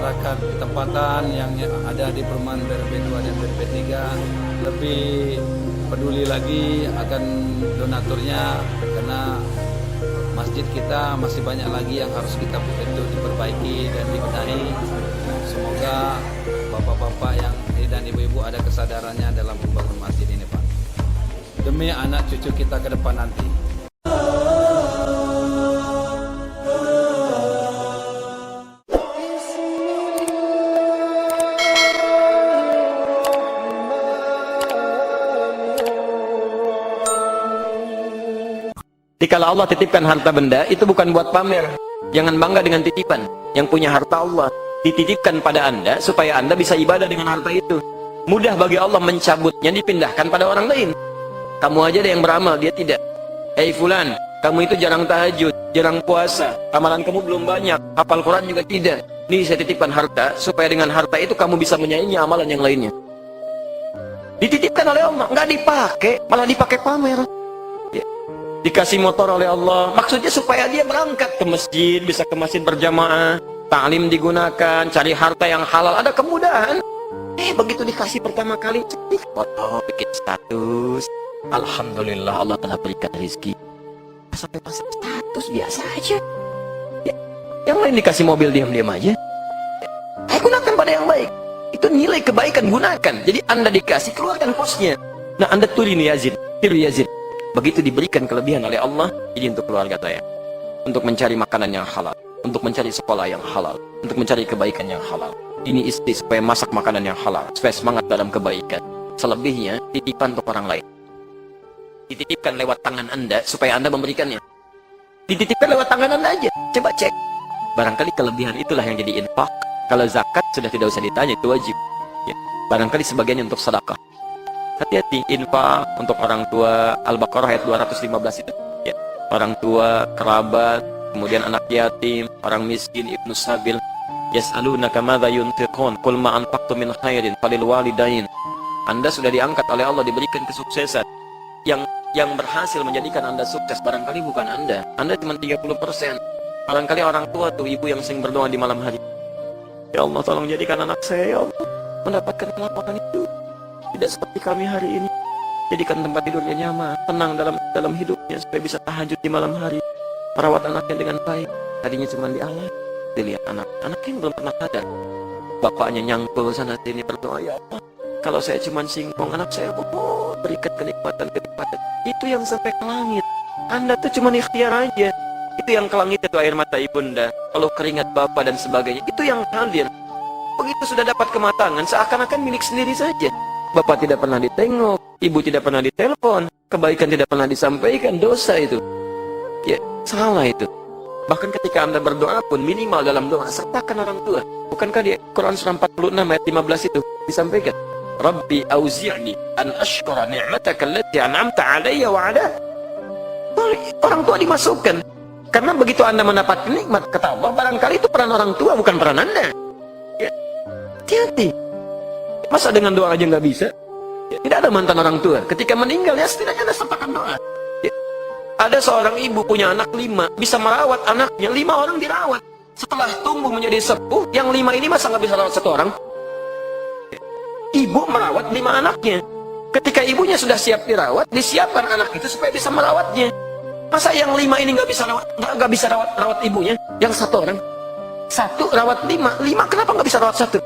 masyarakat tempatan yang ada di perumahan BRB2 dan BRB3 lebih peduli lagi akan donaturnya, karena masjid kita masih banyak lagi yang harus kita diperbaiki dan dibenahi. Semoga bapak-bapak yang dan ibu-ibu ada kesadarannya dalam membangun masjid ini, Pak, demi anak cucu kita ke depan nanti. Jika Allah titipkan harta benda, itu bukan buat pamer. Jangan bangga dengan titipan. Yang punya harta Allah dititipkan pada Anda supaya Anda bisa ibadah dengan harta itu. Mudah bagi Allah mencabutnya, dipindahkan pada orang lain. Kamu aja ada yang beramal, dia tidak. Hei fulan, kamu itu jarang tahajud, jarang puasa, amalan kamu belum banyak, hafal Quran juga tidak. Ini saya titipkan harta supaya dengan harta itu kamu bisa menyaingi amalan yang lainnya. Dititipkan oleh Allah, nggak dipakai, malah dipakai pamer. Dikasih motor oleh Allah, maksudnya supaya dia berangkat ke masjid, bisa ke masjid berjamaah, ta'lim digunakan, cari harta yang halal, ada kemudahan. Begitu dikasih pertama kali, cetik foto, bikin status. Alhamdulillah Allah telah berikan rezeki. Sampai pasang status biasa aja. Yang lain dikasih mobil diam-diam aja. Gunakan pada yang baik. Itu nilai kebaikan, gunakan. Jadi Anda dikasih, keluarkan posnya. Nah, Anda tiru Yazid. Begitu diberikan kelebihan oleh Allah, jadi untuk keluarga saya, untuk mencari makanan yang halal, untuk mencari sekolah yang halal, untuk mencari kebaikan yang halal. Ini istri supaya masak makanan yang halal, supaya semangat dalam kebaikan. Selebihnya titipan untuk orang lain. Dititipkan lewat tangan Anda supaya Anda memberikannya. Dititipkan lewat tangan Anda aja. Coba cek. Barangkali kelebihan itulah yang jadi infak. Kalau zakat sudah tidak usah ditanya, itu wajib. Ya. Barangkali sebagiannya untuk sedekah. Hati-hati, infak untuk orang tua, Al-Baqarah ayat 215 itu. Ya. Orang tua, kerabat, kemudian anak yatim, orang miskin, ibnu sabil. Yas'alunaka madza yunfiqun qul ma anfaqtum min khairin falil walidain. Anda sudah diangkat oleh Allah, diberikan kesuksesan. Yang berhasil menjadikan Anda sukses barangkali bukan Anda. Anda cuma 30%. Barangkali orang tua tuh, ibu yang sering berdoa di malam hari. Ya Allah, tolong jadikan anak saya, ya Allah, mendapatkan kelapangan itu. Tidak seperti kami hari ini. Jadikan tempat tidurnya nyaman, tenang dalam hidupnya supaya bisa tahajud di malam hari. Merawat anaknya dengan baik. Tadinya cuma dialah, dilihat anaknya yang belum pernah sadar. Bapaknya nyangkul sana sini berdoa, ya Allah, kalau saya cuma singkong, anak saya berikan kenikmatan. Itu yang sampai ke langit. Anda tuh cuma ikhtiar aja. Itu yang ke langit itu air mata ibunda, kalau keringat bapak dan sebagainya. Itu yang hadir. Begitu sudah dapat kematangan, seakan-akan milik sendiri saja. Bapak tidak pernah ditengok, ibu tidak pernah ditelepon, kebaikan tidak pernah disampaikan, dosa itu. Ya, salah itu. Bahkan ketika Anda berdoa pun, minimal dalam doa, sertakan orang tua. Bukankah di Quran surah 46 ayat 15 itu disampaikan? Rabbi auzi'ni an ashkura ni'mataka allati an'amta 'alayya wa 'ala. Orang tua dimasukkan. Karena begitu Anda mendapat nikmat, kata Allah, barangkali itu peran orang tua, bukan peran Anda. Ya, hati-hati. Masa dengan doa aja nggak bisa? Ya, tidak ada mantan orang tua. Ketika meninggal, ya setidaknya Anda sertakan doa. Ya. Ada seorang ibu punya anak 5, bisa merawat anaknya, 5 orang dirawat. Setelah tumbuh menjadi sepuh, yang 5 ini masa nggak bisa rawat 1 orang? Ya. Ibu merawat 5 anaknya. Ketika ibunya sudah siap dirawat, disiapkan anak itu supaya bisa merawatnya. Masa yang 5 ini nggak bisa rawat ibunya? Yang 1 orang, 1 rawat 5 kenapa nggak bisa rawat 1?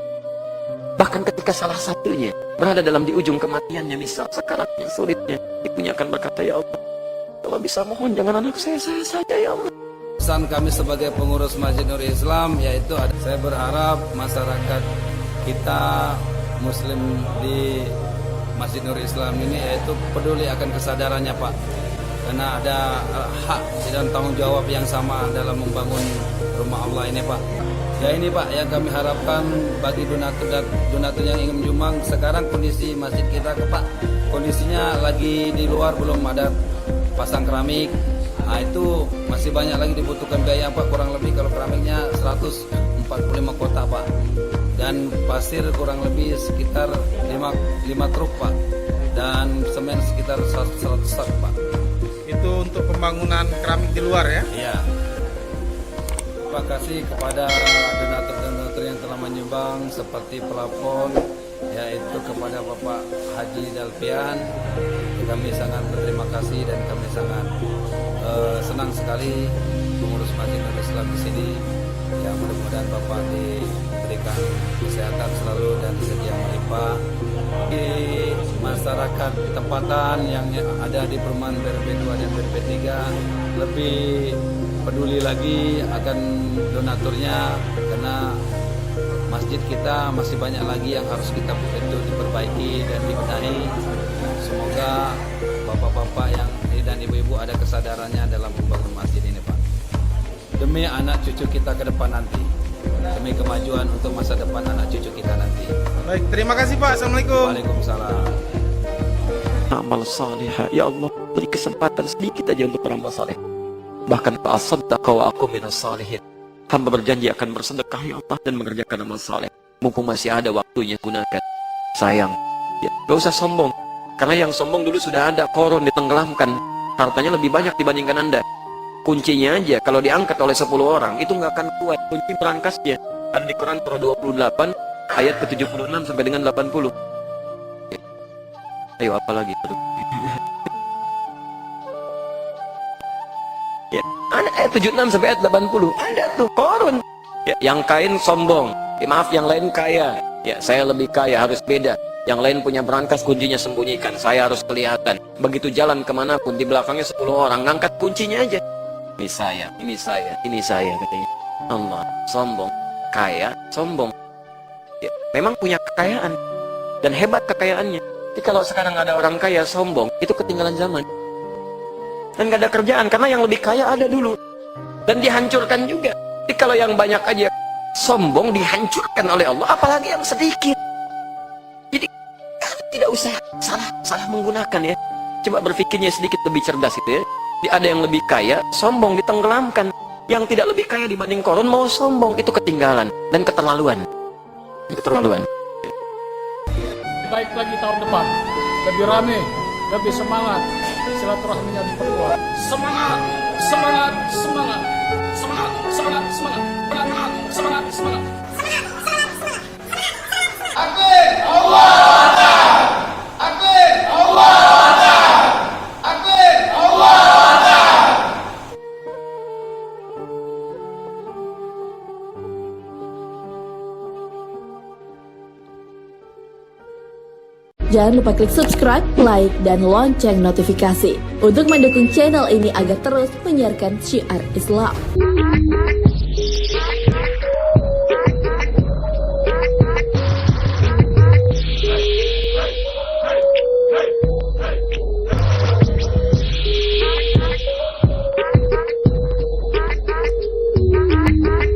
Bahkan ketika salah satunya berada dalam di ujung kematiannya, misal sekaratnya, sulitnya, ibunya akan berkata, ya Allah, kalau bisa mohon jangan anak saya saja, ya Allah. Pesan kami sebagai pengurus Masjid Nur Islam yaitu, saya berharap masyarakat kita Muslim di Masjid Nur Islam ini yaitu peduli akan kesadarannya, Pak, karena ada hak dan tanggung jawab yang sama dalam membangun rumah Allah ini, Pak. Ya ini, Pak, yang kami harapkan bagi donatur yang ingin menyumbang. Sekarang kondisi masjid kita, Pak, kondisinya lagi di luar, belum ada pasang keramik. Nah, itu masih banyak lagi dibutuhkan biaya, Pak. Kurang lebih kalau keramiknya 145 kotak, Pak. Dan pasir kurang lebih sekitar 5 truk, Pak. Dan semen sekitar 100 sak, Pak. Itu untuk pembangunan keramik di luar ya? Iya. Terima kasih kepada donatur-donatur yang telah menyumbang seperti pelafon, yaitu kepada Bapak Haji Dalpian. Kami sangat berterima kasih dan kami sangat senang sekali pengurus Masjid Nurul Islam di sini. Ya, mudah-mudahan Bapak diberikan kesehatan selalu dan rezeki yang melimpah. Di masyarakat tempatan yang ada di perumahan BRP 2 dan BRP 3 lebih peduli lagi akan donaturnya, karena masjid kita masih banyak lagi yang harus kita diperbaiki dan dibenahi. Semoga bapak-bapak yang dan ibu-ibu ada kesadarannya dalam pembangunan masjid ini, Pak. Demi anak cucu kita ke depan nanti, demi kemajuan untuk masa depan anak cucu kita nanti. Baik, terima kasih Pak. Assalamualaikum. Waalaikumsalam. Amal saleh, ya Allah, beri kesempatan sedikit aja untuk beramal saleh. Bahkan fa'asaddaqa wa aku minas salihin. Hamba berjanji akan bersedekah ya Allah dan mengerjakan amal saleh. Mumpung masih ada waktunya, gunakan. Sayang, ya, gak usah sombong. Karena yang sombong dulu sudah ada, korun ditenggelamkan. Hartanya lebih banyak dibandingkan Anda. Kuncinya aja, kalau diangkat oleh 10 orang, itu nggak akan kuat. Kunci berangkasnya ada di Quran surah 28, ayat ke-76 sampai dengan 80. Ayo, apa lagi? Aduh. Ya, ada ayat 76 sampai ayat 80. Ada tuh korun. Ya, yang kain sombong. Ya, maaf, yang lain kaya. Ya, saya lebih kaya, harus beda. Yang lain punya berangkas, kuncinya sembunyikan. Saya harus kelihatan. Begitu jalan kemanapun, di belakangnya 10 orang, ngangkat kuncinya aja. Ini saya, ini saya, ini saya, katanya. Allah, sombong. Kaya, sombong. Ya, memang punya kekayaan. Dan hebat kekayaannya. Tapi kalau sekarang ada orang kaya, sombong, itu ketinggalan zaman. Dan gak ada kerjaan, karena yang lebih kaya ada dulu. Dan dihancurkan juga. Jadi kalau yang banyak aja sombong, dihancurkan oleh Allah, apalagi yang sedikit. Jadi tidak usah salah menggunakan ya. Coba berpikirnya sedikit lebih cerdas itu ya. Jadi ada yang lebih kaya, sombong, ditenggelamkan. Yang tidak lebih kaya dibanding korun mau sombong, itu ketinggalan dan keterlaluan. Keterlaluan. Baik lagi tahun depan, lebih rame, lebih semangat, silaturahminya diperkuat. Semangat, semangat, semangat, semangat, semangat, semangat, semangat, semangat, semangat. Akbar Allah. Akbar Allah. Akbar Allah. Jangan lupa klik subscribe, like, dan lonceng notifikasi untuk mendukung channel ini agar terus menyiarkan syiar Islam.